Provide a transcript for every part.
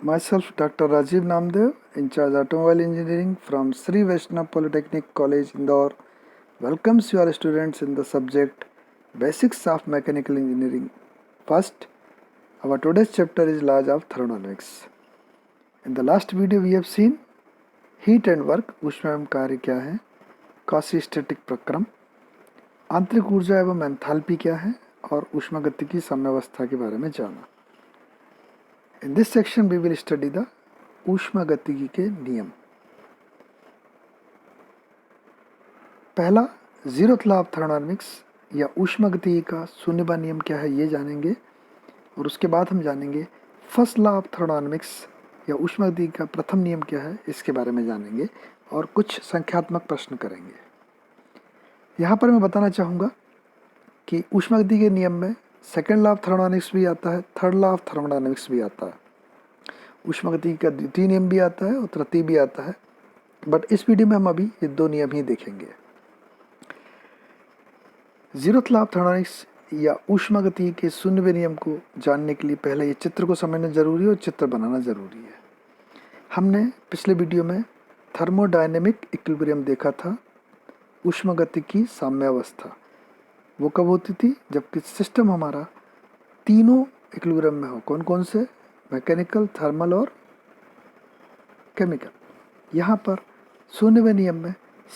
Myself, Dr. Rajiv Namdev, in charge Automobile Engineering from Sri Vaishnav Polytechnic College, Indore, welcomes your students in the subject Basics of Mechanical Engineering. First, our today's chapter is Laws of Thermodynamics. In the last video, we have seen heat and work, ऊष्मा एवं कार्य क्या है, quasi-static प्रक्रम, आंतरिक ऊर्जा एवं enthalpy क्या है और ऊष्मागतिकी साम्यावस्था के बारे में जाना. In this section, we will study the ऊष्मागतिकी के नियम. पहला, जीरोथ लॉ ऑफ थर्मोडायनामिक्स या ऊष्मागतिकी का शून्यवा नियम क्या है ये जानेंगे और उसके बाद हम जानेंगे फर्स्ट लॉ ऑफ थर्मोडायनामिक्स या ऊष्मागतिकी का प्रथम नियम क्या है इसके बारे में जानेंगे और कुछ संख्यात्मक प्रश्न करेंगे. यहाँ पर मैं बताना चाहूँगा कि ऊष्मागतिकी के नियम में सेकेंड लॉ ऑफ थर्मोडायनामिक्स भी आता है, थर्ड लॉ ऑफ थर्मोडायनामिक्स भी आता है, ऊष्मागतिकी का द्वितीय नियम भी आता है और तृतीय भी आता है. बट इस वीडियो में हम अभी ये दो नियम ही देखेंगे. जीरोथ लॉ ऑफ थर्मोडायनामिक्स या ऊष्मागतिकी के शून्यवें नियम को जानने के लिए पहले ये चित्र को समझना जरूरी है और चित्र बनाना जरूरी है. हमने पिछले वीडियो में थर्मोडायनेमिक इक्विलिब्रियम देखा था, ऊष्मागतिकी साम्यावस्था. वो कब होती थी? जबकि सिस्टम हमारा तीनों इक्विलिब्रियम में हो. कौन कौन से? मैकेनिकल, थर्मल और केमिकल. यहाँ पर शून्यवें नियम में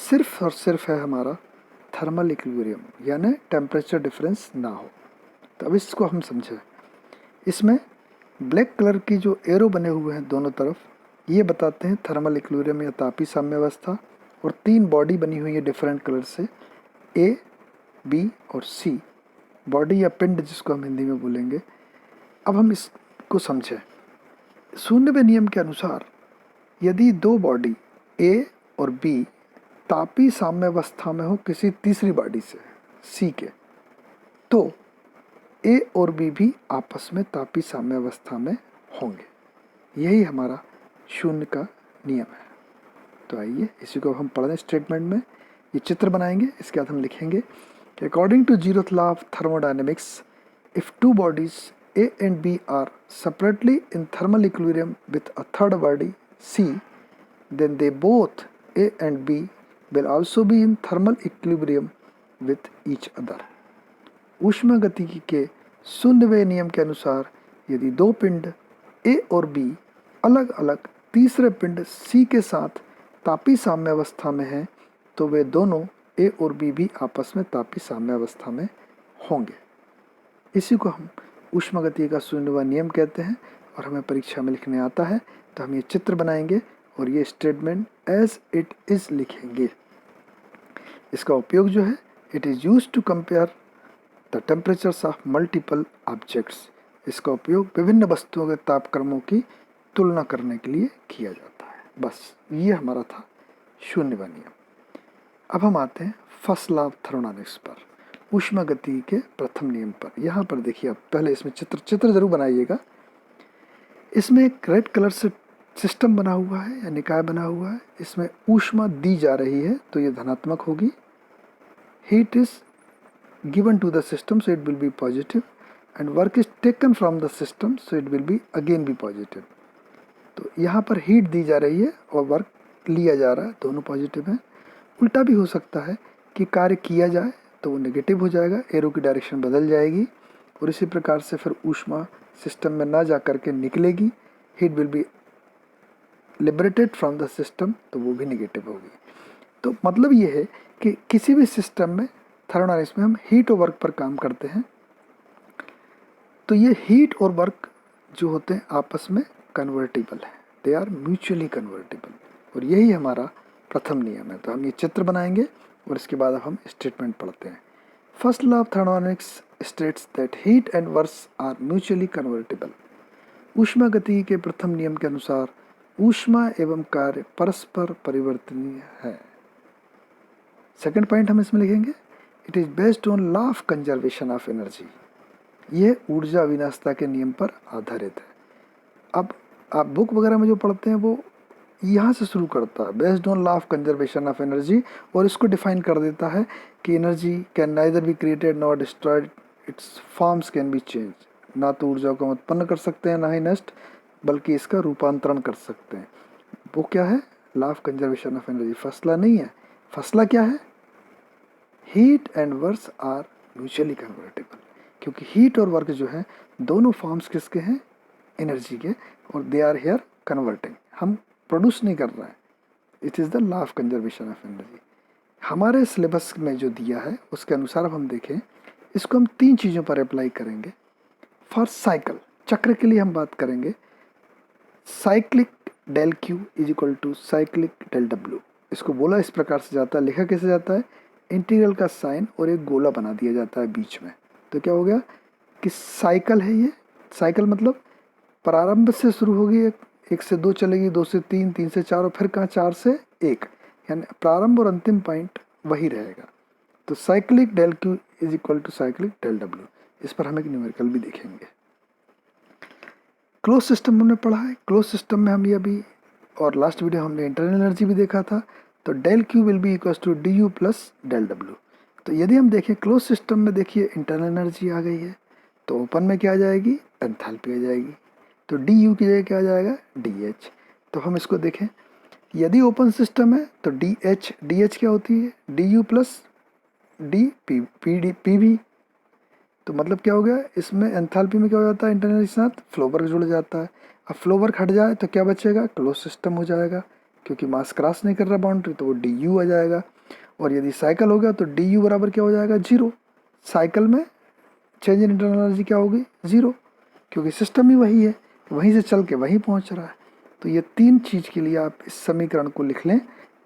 सिर्फ और सिर्फ है हमारा थर्मल इक्विलिब्रियम, यानी टेम्परेचर डिफरेंस ना हो. तो अब इसको हम समझें. इसमें ब्लैक कलर की जो एरो बने हुए हैं दोनों तरफ, ये बताते हैं थर्मल इक्विलिब्रियम या तापी साम्यावस्था. और तीन बॉडी बनी हुई है डिफरेंट कलर से, ए, बी और सी, बॉडी या पिंड जिसको हम हिंदी में बोलेंगे. अब हम इसको समझें. शून्यवें नियम के अनुसार यदि दो बॉडी ए और बी तापी साम्यावस्था में हो किसी तीसरी बॉडी से, सी के, तो ए और बी भी आपस में तापी साम्यावस्था में होंगे. यही हमारा शून्य का नियम है. तो आइए इसी को हम पढ़ लें. स्टेटमेंट में ये चित्र बनाएंगे, इसके बाद हम लिखेंगे कि according to zeroth law of thermodynamics, if two bodies A and B are separately in thermal equilibrium with a third body C, then they both A and B will also be in thermal equilibrium with each other. ऊष्मागतिकी के शून्यवें नियम के अनुसार यदि दो पिंड A और B अलग अलग तीसरे पिंड C के साथ तापी साम्यावस्था में हैं, तो वे दोनों A और B भी आपस में तापी साम्यावस्था में होंगे. इसी को हम ऊष्मागतिकी का शून्यवा नियम कहते हैं और हमें परीक्षा में लिखने आता है. तो हम ये चित्र बनाएंगे और ये स्टेटमेंट एज इट इज़ लिखेंगे. इसका उपयोग जो है, it is used to compare the temperatures of multiple objects. इसका उपयोग विभिन्न वस्तुओं के तापक्रमों की तुलना करने के लिए किया जाता है. बस ये हमारा था शून्यवा नियम. अब हम आते हैं फर्स्ट लॉ ऑफ थर्मोडायनामिक्स पर, ऊष्मागतिकी के प्रथम नियम पर. यहाँ पर देखिए, आप पहले इसमें चित्र जरूर बनाइएगा. इसमें एक रेड कलर से सिस्टम बना हुआ है या निकाय बना हुआ है. इसमें ऊष्मा दी जा रही है तो ये धनात्मक होगी. Heat is given to the system so it will be positive and work is taken from the system so it will be again be positive. तो यहाँ पर हीट दी जा रही है और वर्क लिया जा रहा है, दोनों पॉजिटिव हैं. उल्टा भी हो सकता है कि कार्य किया जाए तो वो नेगेटिव हो जाएगा, एरो की डायरेक्शन बदल जाएगी और इसी प्रकार से फिर ऊष्मा सिस्टम में ना जा कर के निकलेगी. Heat will be liberated from the system, तो वो भी नेगेटिव होगी. तो मतलब ये है कि किसी भी सिस्टम में थर्मोडायनामिक्स में हम हीट और वर्क पर काम करते हैं. तो ये हीट और वर्क जो होते हैं आपस में कन्वर्टिबल है, दे आर म्यूचुअली कन्वर्टिबल. और यही हमारा प्रथम नियम है. तो हम ये चित्र बनाएंगे और इसके बाद अब हम स्टेटमेंट पढ़ते हैं. First law of thermodynamics states that heat and work are mutually convertible. ऊष्मागतिकी के प्रथम नियम के अनुसार ऊष्मा एवं कार्य परस्पर परिवर्तनीय है. सेकंड पॉइंट हम इसमें लिखेंगे, it is based on law of conservation of energy. ये ऊर्जा विनाशता के नियम पर आधारित है. अब आप बुक वगैरह में जो पढ़ते हैं वो यहाँ से शुरू करता है, based on law of conservation of energy, और इसको डिफाइन कर देता है कि energy can neither be created not destroyed, it's forms can be change. ना तो ऊर्जा को हम उत्पन्न कर सकते हैं, ना ही नष्ट. बल्कि इसका रूपांतरण कर सकते हैं। वो क्या है? Law of conservation of energy. फसला नहीं है, फसला क्या है? Heat and work are mutually convertible, क्योंकि हीट और वर्क जो है दोनों फॉर्म्स किसके हैं? एनर्जी के, और दे आर हेयर कन्वर्टिंग। हम प्रोड्यूस नहीं कर रहे हैं। It is the law of conservation of energy. हमारे सिलेबस में जो दिया है उसके अनुसार अब हम देखें, इसको हम 3 चीज़ों पर अप्लाई करेंगे। फर्स्ट साइकिल, चक्र के लिए हम बात करेंगे। Cyclic del Q is equal to cyclic del W. इसको बोला इस प्रकार से जाता है, लिखा कैसे जाता है? इंटीग्रल का साइन और एक गोला बना दिया जाता है बीच में। तो क्या हो गया कि साइकिल है ये। साइकिल मतलब प्रारंभ से शुरू होगी, 1 से 2 चलेगी, 2 से 3, 3 से 4 और फिर कहाँ 4 से 1, यानी प्रारंभ और अंतिम पॉइंट वही रहेगा। तो cyclic del Q is equal to cyclic del W. इस पर हम एक न्यूमेरिकल भी देखेंगे। क्लोज सिस्टम हमने पढ़ा है। क्लोज सिस्टम में हम ये अभी और लास्ट वीडियो हमने इंटरनल एनर्जी भी देखा था। तो del Q will be equal to d U plus del W. तो यदि हम देखें क्लोज सिस्टम में, देखिए इंटरनल एनर्जी आ गई है, तो ओपन में क्या आ जाएगी? एंथैल्पी आ जाएगी। तो डी यू की जगह क्या आ जाएगा? D H. तो हम इसको देखें, यदि ओपन सिस्टम है तो डी एच क्या होती है? D U plus D P V. तो मतलब क्या हो गया? इसमें एंथैल्पी में क्या हो जाता है? इंटरनल के साथ फ्लो वर्क जुड़ जाता है। अब फ्लो वर्क हट जाए तो क्या बचेगा? क्लोज सिस्टम हो जाएगा, क्योंकि मास क्रॉस नहीं कर रहा बाउंड्री, तो वो डी यू आ जाएगा। और यदि साइकिल हो गया तो डी यू बराबर क्या हो जाएगा? 0। साइकिल में चेंज इन इंटरनल एनर्जी क्या होगी? 0, क्योंकि सिस्टम ही वही है, वहीं से चल के वहीं पहुंच रहा है। तो ये 3 चीज़ के लिए आप इस समीकरण को लिख लें,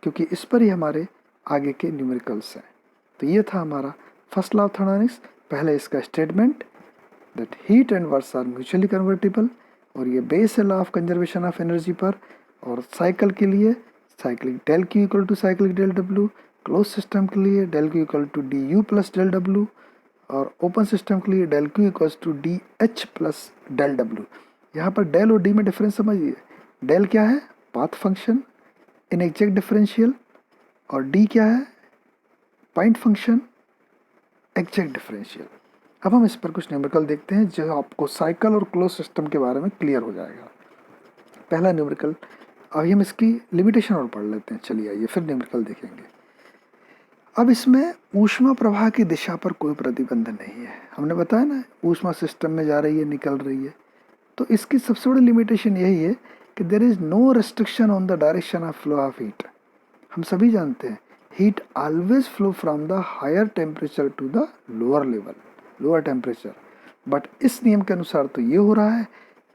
क्योंकि इस पर ही हमारे आगे के न्यूमेरिकल्स हैं। तो ये था हमारा फर्स्ट लॉ ऑफ थर्मोडायनामिक्स। पहले इसका statement that heat and work are mutually convertible, और ये बेस है law of conservation of energy पर। और साइकिल के लिए cyclic del Q equal to cyclic del W, close system के लिए del Q equal to d U plus del W, और ओपन सिस्टम के लिए del Q equal to d H plus del W. यहाँ पर del और D में difference समझिए। डेल क्या है? Path function in exact differential, और डी क्या है? Point function exact differential. अब हम इस पर कुछ न्यूमेरिकल देखते हैं जो आपको साइकिल और क्लोज सिस्टम के बारे में क्लियर हो जाएगा। पहला न्यूमेरिकल, अभी हम इसकी लिमिटेशन और पढ़ लेते हैं। चलिए आइए फिर न्यूमेरिकल देखेंगे। अब इसमें ऊष्मा प्रवाह की दिशा पर कोई प्रतिबंध नहीं है। हमने बताया ना, ऊष्मा सिस्टम में जा रही है, निकल रही है। तो इसकी सबसे बड़ी लिमिटेशन यही है कि there is no restriction on the direction of flow of heat. हम सभी जानते हैं heat always flow from the higher temperature to the lower level, lower temperature. But इस नियम के अनुसार तो ये हो रहा है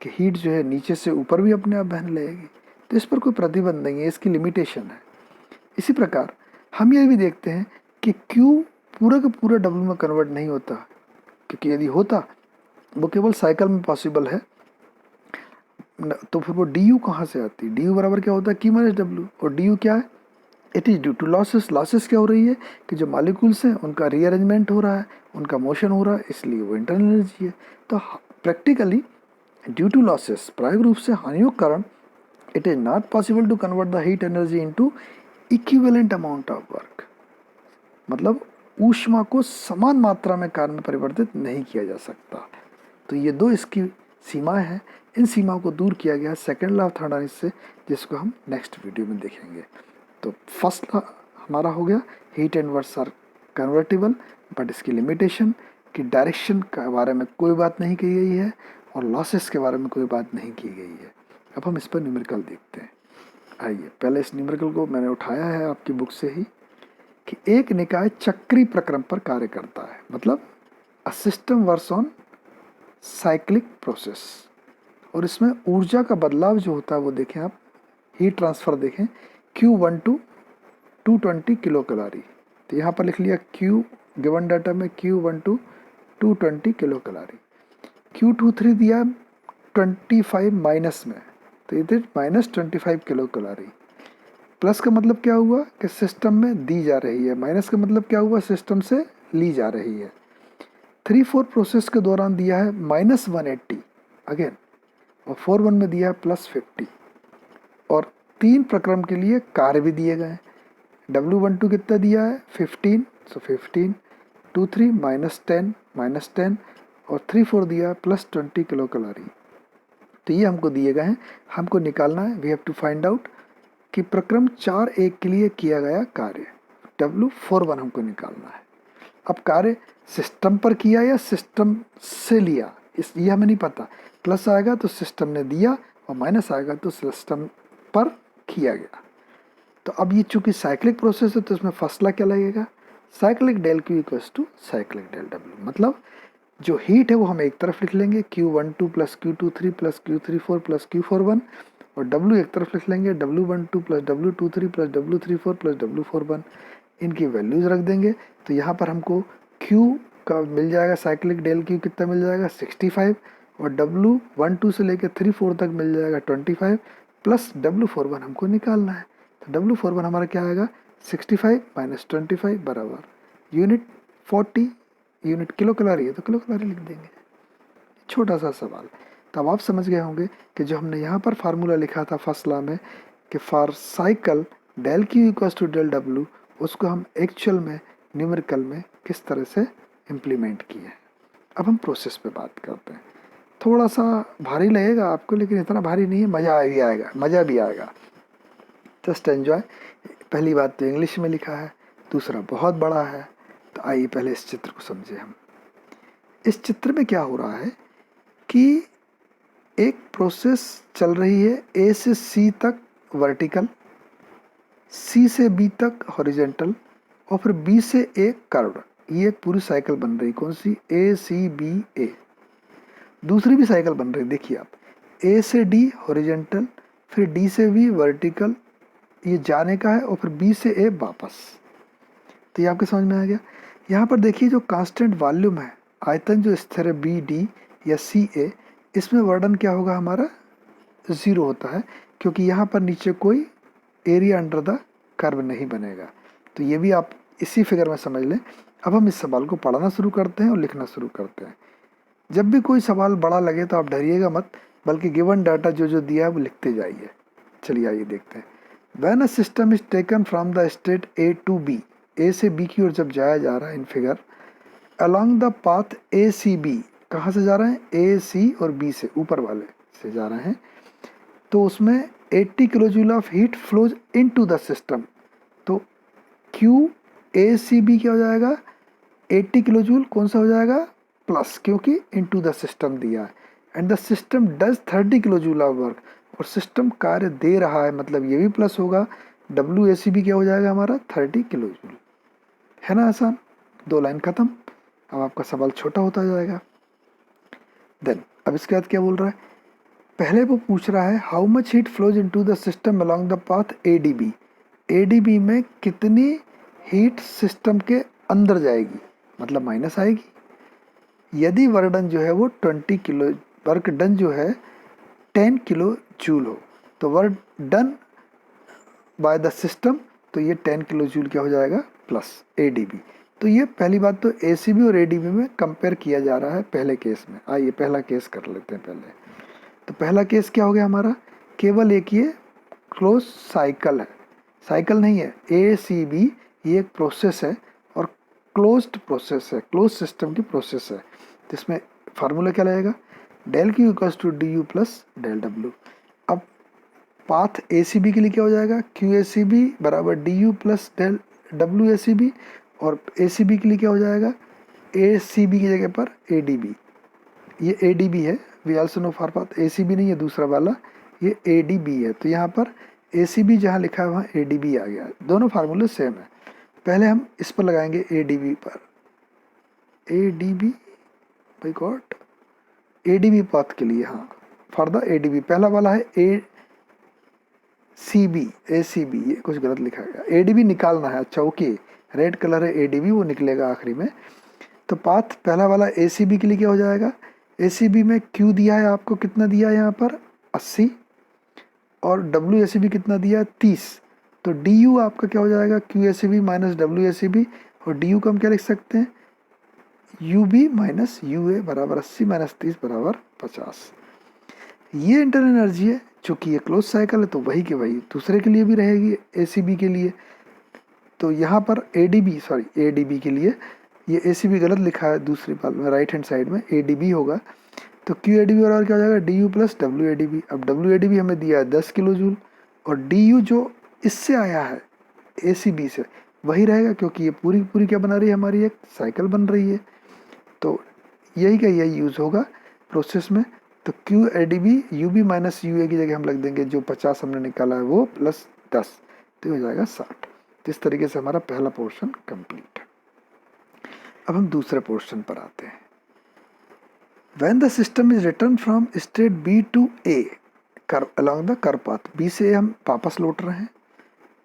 कि हीट जो है नीचे से ऊपर भी अपने आप बहने लगेगी। तो इस पर कोई प्रतिबंध नहीं है, इसकी लिमिटेशन है। इसी प्रकार हम ये भी देखते हैं कि क्यू पूरा का पूरा डब्ल्यू में कन्वर्ट नहीं होता, क्योंकि यदि होता वो केवल साइकिल में पॉसिबल है, तो फिर वो डी यू कहाँ से आती? डी यू बराबर क्या होता है? Q minus W. और डी यू क्या है? It is due to losses. Losses क्या हो रही है कि जो मॉलिक्यूल्स हैं उनका रीअरेंजमेंट हो रहा है, उनका मोशन हो रहा है, इसलिए वो इंटरनल एनर्जी है। तो प्रैक्टिकली ड्यू टू लॉसेस, प्रायोगिक रूप से हानियों के कारण, it is not possible to convert the heat energy into equivalent amount of work. मतलब ऊष्मा को समान मात्रा में कार्य में परिवर्तित नहीं किया जा सकता। तो ये 2 इसकी सीमाएं हैं। इन सीमाओं को दूर किया गया सेकेंड लॉ ऑफ थर्मोडायनामिक्स से, जिसको हम नेक्स्ट वीडियो में देखेंगे। तो फर्स्ट लॉ हमारा हो गया heat and work are convertible, but इसकी लिमिटेशन कि डायरेक्शन के बारे में कोई बात नहीं की गई है और लॉसेस के बारे में कोई बात नहीं की गई है। अब हम इस पर न्यूमेरिकल देखते हैं। आइए, पहले इस न्यूमेरिकल को मैंने उठाया है आपकी बुक से ही, कि एक निकाय चक्रीय प्रक्रम पर कार्य करता है, मतलब a system works on cyclic process. और इसमें ऊर्जा का बदलाव जो होता है वो देखें आप, हीट ट्रांसफ़र देखें, Q1 टू 220 किलो कैलोरी। तो यहाँ पर लिख लिया Q, गिवन डाटा में Q1 to 220 kilo calorie. Q23 दिया 25 माइनस में, तो इधर -25 किलो कैलोरी। प्लस का मतलब क्या हुआ कि सिस्टम में दी जा रही है, माइनस का मतलब क्या हुआ? सिस्टम से ली जा रही है। 3-4 प्रोसेस के दौरान दिया है -180 अगेन, और 4-1 में दिया है +50। और 3 प्रक्रम के लिए कार्य भी दिए गए हैं। W12 कितना दिया है? 15, सो 15, 23 -10 -10, और 3-4 दिया है +20 किलो कैलोरी। तो ये हमको दिए गए हैं, हमको निकालना है। We have to find out कि प्रक्रम 4.1 के लिए किया गया कार्य W41 हमको निकालना है। अब कार्य सिस्टम पर किया या सिस्टम से लिया, ये हमें नहीं पता। प्लस आएगा तो सिस्टम ने दिया और माइनस आएगा तो सिस्टम पर किया गया। तो अब ये चूंकि साइक्लिक प्रोसेस है तो इसमें फर्स्ट लॉ क्या लगेगा, cyclic del Q equals to cyclic del W. मतलब जो हीट है वो हम एक तरफ लिख लेंगे Q12 plus Q23 plus Q34 plus Q41, और W एक तरफ लिख लेंगे W12 plus W23 plus W34 plus W41। इनकी वैल्यूज रख देंगे तो यहाँ पर हमको Q का मिल जाएगा, साइक्लिक डेल Q कितना मिल जाएगा 65, और W12 से लेकर 34 तक मिल जाएगा 25, प्लस W41 हमको निकालना है। तो W41 हमारा क्या आएगा 65 माइनस 25 बराबर यूनिट 40, यूनिट किलो कैलोरी है तो किलो कैलोरी लिख देंगे। छोटा सा सवाल। तो अब आप समझ गए होंगे कि जो हमने यहाँ पर फार्मूला लिखा था फर्स्ट लॉ में कि for cycle del Q equals to del W, उसको हम एक्चुअल में न्यूमेरिकल में किस तरह से इम्प्लीमेंट किए। अब हम प्रोसेस पे बात करते हैं। थोड़ा सा भारी लगेगा आपको, लेकिन इतना भारी नहीं है, मज़ा भी आएगा। Just enjoy. पहली बात तो इंग्लिश में लिखा है, दूसरा बहुत बड़ा है। तो आइए पहले इस चित्र को समझे हम। इस चित्र में क्या हो रहा है कि एक प्रोसेस चल रही है ए से सी तक वर्टिकल, सी से बी तक हॉरिजेंटल, और फिर बी से ए कर्व्ड। ये एक पूरी साइकिल बन रही, कौन सी, ए सी बी ए। दूसरी भी साइकिल बन रही, देखिए आप, ए से डी हॉरिजेंटल, फिर डी से बी वर्टिकल, ये जाने का है, और फिर बी से ए वापस। तो ये आपके समझ में आ गया। यहाँ पर देखिए जो कांस्टेंट वॉल्यूम है, आयतन जो स्थिर है बी डी या सी ए, इसमें वर्णन क्या होगा हमारा 0 होता है, क्योंकि यहाँ पर नीचे कोई एरिया अंडर द कर्व नहीं बनेगा। तो ये भी आप इसी फिगर में समझ लें। अब हम इस सवाल को पढ़ना शुरू करते हैं और लिखना शुरू करते हैं। जब भी कोई सवाल बड़ा लगे तो आप डरिएगा मत, बल्कि गिवन डाटा जो दिया है वो लिखते जाइए। चलिए आइए देखते हैं। When a system is taken from the state A to B, A से बी की ओर जब जाया जा रहा है in figure, along the path A C B, कहाँ से जा रहे हैं, ए सी और बी से, ऊपर वाले से जा रहे हैं, तो उसमें 80 kilo joule of heat flows into the system. तो क्यू ए सी बी क्या हो जाएगा 80 किलो जूल, कौन सा हो जाएगा प्लस, क्योंकि इनटू द सिस्टम दिया है। And the system does 30 kilo joule of work, और सिस्टम कार्य दे रहा है, मतलब ये भी प्लस होगा। डब्ल्यू ए सी बी क्या हो जाएगा हमारा 30 किलो जूल। है ना आसान, 2 लाइन खत्म। अब आपका सवाल छोटा होता जाएगा। देन अब इसके बाद क्या बोल रहा है, पहले वो पूछ रहा है how much heat flows into the system along the path A D B. A D B में कितनी हीट सिस्टम के अंदर जाएगी, मतलब माइनस आएगी। यदि वर्क डन जो है वो 20 किलो, वर्क डन जो है 10 किलो जूल हो, तो work done by the system, तो ये 10 किलो जूल क्या हो जाएगा प्लस ए डी बी। तो ये पहली बात तो ए सी बी और ए डी बी में कंपेयर किया जा रहा है पहले केस में। आइए पहला केस कर लेते हैं पहले। तो पहला केस क्या हो गया हमारा, केवल एक ये क्लोज साइकिल है, साइकिल नहीं है, ए सी बी ये एक प्रोसेस है और क्लोज्ड प्रोसेस है, क्लोज सिस्टम की प्रोसेस है। तो इसमें फार्मूला क्या लगेगा, del Q equals to d U plus del W. अब पाथ ए सी बी के लिए क्या हो जाएगा, क्यू ए सी बी बराबर d U plus del W A C B, और ए सी बी के लिए क्या हो जाएगा, ए सी बी की जगह पर ए डी बी। ये ए डी बी है, we also know for path, A C B नहीं है दूसरा वाला, ये ए डी बी है। तो यहाँ पर ए सी बी जहाँ लिखा है वहाँ ए डी बी आ गया। दोनों फार्मूले सेम है। पहले हम इस पर लगाएंगे ए डी बी पर, A D B by god, A D B path के लिए, हाँ for the A D B. पहला वाला है ए सी बी, ए सी बी, ये कुछ गलत लिखा गया, ए डी बी निकालना है। अच्छा ओके, रेड कलर है ए डी बी, वो निकलेगा आखिरी में। तो पाथ पहला वाला ए सी बी के लिए क्या हो जाएगा, ए सी बी में क्यू दिया है आपको, कितना दिया है यहाँ पर 80, और डब्ल्यू ए सी बी कितना दिया है 30। तो डी यू आपका क्या हो जाएगा, Q A C B minus W A C B, और डी यू को हम क्या लिख सकते हैं, U B minus U A बराबर 80 माइनस 30 बराबर 50। ये इंटरनल एनर्जी है, चूँकि ये क्लोज साइकिल है तो वही के वही दूसरे के लिए भी रहेगी, ए सी बी के लिए। तो यहाँ पर A D B, sorry A D B के लिए, ये ए सी बी गलत लिखा है दूसरी बात में, राइट हैंड साइड में ए डी बी होगा। तो क्यू ए डी बी बराबर क्या हो जाएगा, d U plus W A D B. अब डब्ल्यू ए डी बी हमें दिया है 10 किलो जूल, और डी यू जो इससे आया है ए सी बी से वही रहेगा, क्योंकि ये पूरी पूरी क्या बना रही है, हमारी एक साइकिल बन रही है। तो यही का यही यूज़ होगा प्रोसेस में। तो Q A D B U B minus U A की जगह हम लग देंगे जो 50 हमने निकाला है वो प्लस 10, तो हो जाएगा 60। तो इस तरीके से हमारा पहला पोर्शन कंप्लीट है। अब हम दूसरे पोर्शन पर आते हैं। When the system is returned from state B to A along the curve path, B से हम वापस लौट रहे हैं,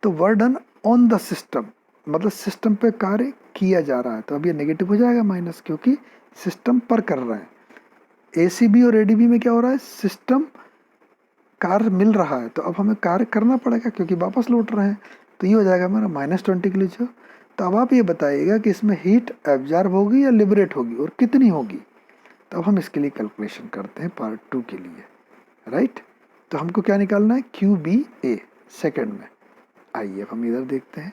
तो work done on the system, मतलब सिस्टम पे कार्य किया जा रहा है। तो अब ये नेगेटिव हो जाएगा माइनस, क्योंकि सिस्टम पर कर रहे हैं। ACB और ADB में क्या हो रहा है, सिस्टम कार्य मिल रहा है, तो अब हमें कार्य करना पड़ेगा क्योंकि वापस लौट रहे हैं। तो ये हो जाएगा हमारा -20 किलो जूल। तो अब आप ये बताइएगा कि इसमें हीट एब्जॉर्ब होगी या लिबरेट होगी और कितनी होगी। तो अब हम इसके लिए कैलकुलेशन करते हैं पार्ट 2 के लिए, राइट। तो हमको क्या निकालना है, क्यू बी ए सेकेंड में। आइए अब हम इधर देखते हैं।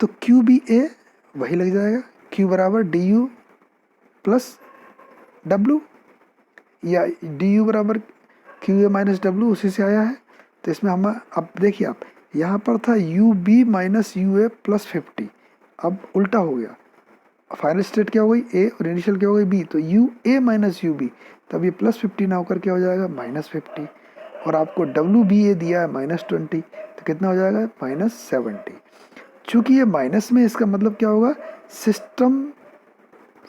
तो क्यू बी ए वही लग जाएगा, क्यू बराबर डी यू प्लस डब्लू, या डी यू बराबर क्यू ए माइनस डब्लू, उसी से आया है। तो इसमें हम अब देखिए, आप यहाँ पर था U B minus U A plus 50, अब उल्टा हो गया। फाइनल स्टेट क्या हो गई, ए, और इनिशियल क्या हो गई, बी। तो U A minus U B, तब ये +50 ना होकर क्या हो जाएगा, -50। और आपको डब्ल्यू बी ए दिया है -20, तो कितना हो जाएगा, -70। चूँकि ये माइनस में, इसका मतलब क्या होगा, सिस्टम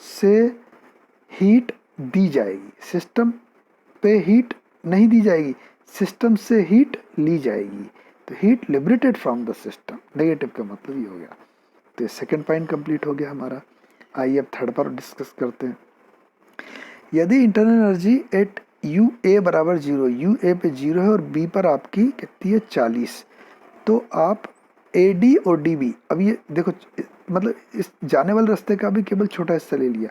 से हीट दी जाएगी, सिस्टम पे हीट नहीं दी जाएगी, सिस्टम से हीट ली जाएगी। तो heat liberated from the system, negative का मतलब ये हो गया। तो सेकेंड पॉइंट कंप्लीट हो गया हमारा। आइए अब थर्ड पर डिस्कस करते हैं। यदि internal energy at you A बराबर 0, यू ए पे 0 है और बी पर आपकी कितनी है 40, तो आप ए डी और डी बी, अब ये देखो मतलब इस जाने वाले रास्ते का भी केवल छोटा हिस्सा ले लिया,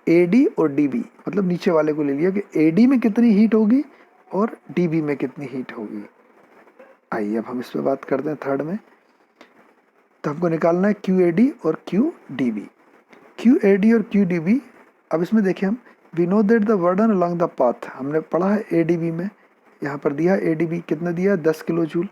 ए डी और डी बी मतलब नीचे वाले को ले लिया कि ए डी में कितनी हीट होगी और डी बी में कितनी हीट होगी। आइए अब हम इस पर बात करते हैं थर्ड में। तो हमको निकालना है क्यू ए डी और Q D B. Q A D और क्यू डी बी, अब इसमें देखें हम, we know that the work done along the path, हमने पढ़ा है ए डी बी में, यहाँ पर दिया ए डी बी कितना दिया है 10 किलो जूल,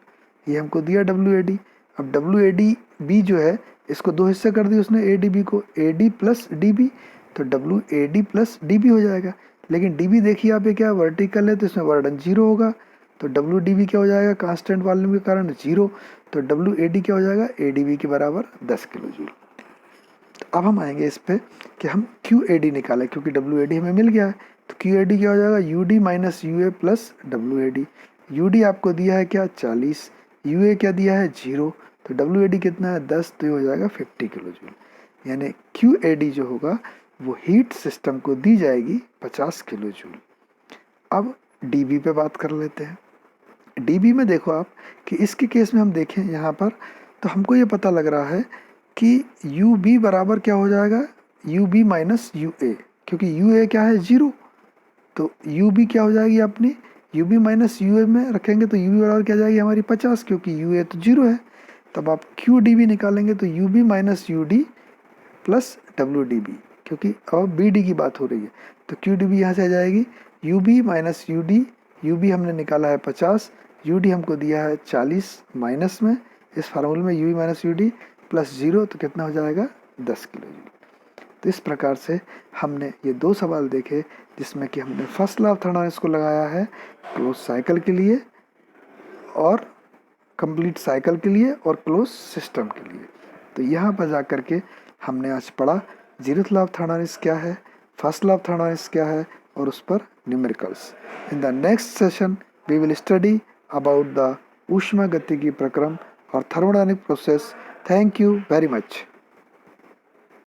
ये हमको दिया डब्ल्यू ए डी। अब डब्ल्यू ए डी बी जो है इसको दो हिस्से कर दिया उसने ए डी बी को, A D plus D B, तो W A D plus D B हो जाएगा। लेकिन डी बी देखिए यहाँ पे क्या वर्टिकल है, तो इसमें वर्डन 0 होगा, तो डब्ल्यू डी बी क्या हो जाएगा, कांस्टेंट वॉल्यूम के कारण 0, तो डब्ल्यू ए डी क्या हो जाएगा, ए डी बी के बराबर 10 किलो जूल। तो अब हम आएंगे इस पे कि हम क्यू ए डी निकालें, क्योंकि डब्ल्यू ए डी हमें मिल गया है। तो क्यू ए डी क्या हो जाएगा, U D minus U A plus W A D. U D आपको दिया है क्या 40, यू ए क्या दिया है 0, तो डब्ल्यू ए डी कितना है 10, तो ये हो जाएगा 50 किलो जूल। यानी क्यू ए डी जो होगा वो हीट सिस्टम को दी जाएगी 50 किलो जूल। अब डी बी पे बात कर लेते हैं। डी बी में देखो आप कि इसके केस में हम देखें यहाँ पर, तो हमको ये पता लग रहा है कि यू बी बराबर क्या हो जाएगा, यू बी माइनस यू ए, क्योंकि यू ए क्या है 0, तो यू बी क्या हो जाएगी अपनी, यू बी माइनस यू ए में रखेंगे तो यू बी बराबर क्या जाएगी हमारी 50, क्योंकि यू ए तो 0 है। तब आप क्यू डी बी निकालेंगे तो U B minus U D plus W D B, क्योंकि अब बी डी की बात हो रही है, तो क्यू डी बी यहाँ से आ जाएगी U B minus U D, U B हमने निकाला है 50, यू डी हमको दिया है 40 माइनस में, इस फार्मूले में U B minus U D plus 0, तो कितना हो जाएगा 10 किलो जूल। तो इस प्रकार से हमने ये दो सवाल देखे जिसमें कि हमने फर्स्ट लॉ ऑफ थर्मोडायनामिक्स को लगाया है क्लोज साइकिल के लिए और कंप्लीट साइकिल के लिए और क्लोज सिस्टम के लिए। तो यहाँ पर जा कर के हमने आज पढ़ा जीरोथ लॉ ऑफ थर्मोडायनामिक्स क्या है, फर्स्ट लॉ ऑफ थर्मोडायनामिक्स क्या है और उस पर numericals. In the next session we will study about the ऊष्मागतिकी प्रक्रम और thermodynamic process. Thank you very much.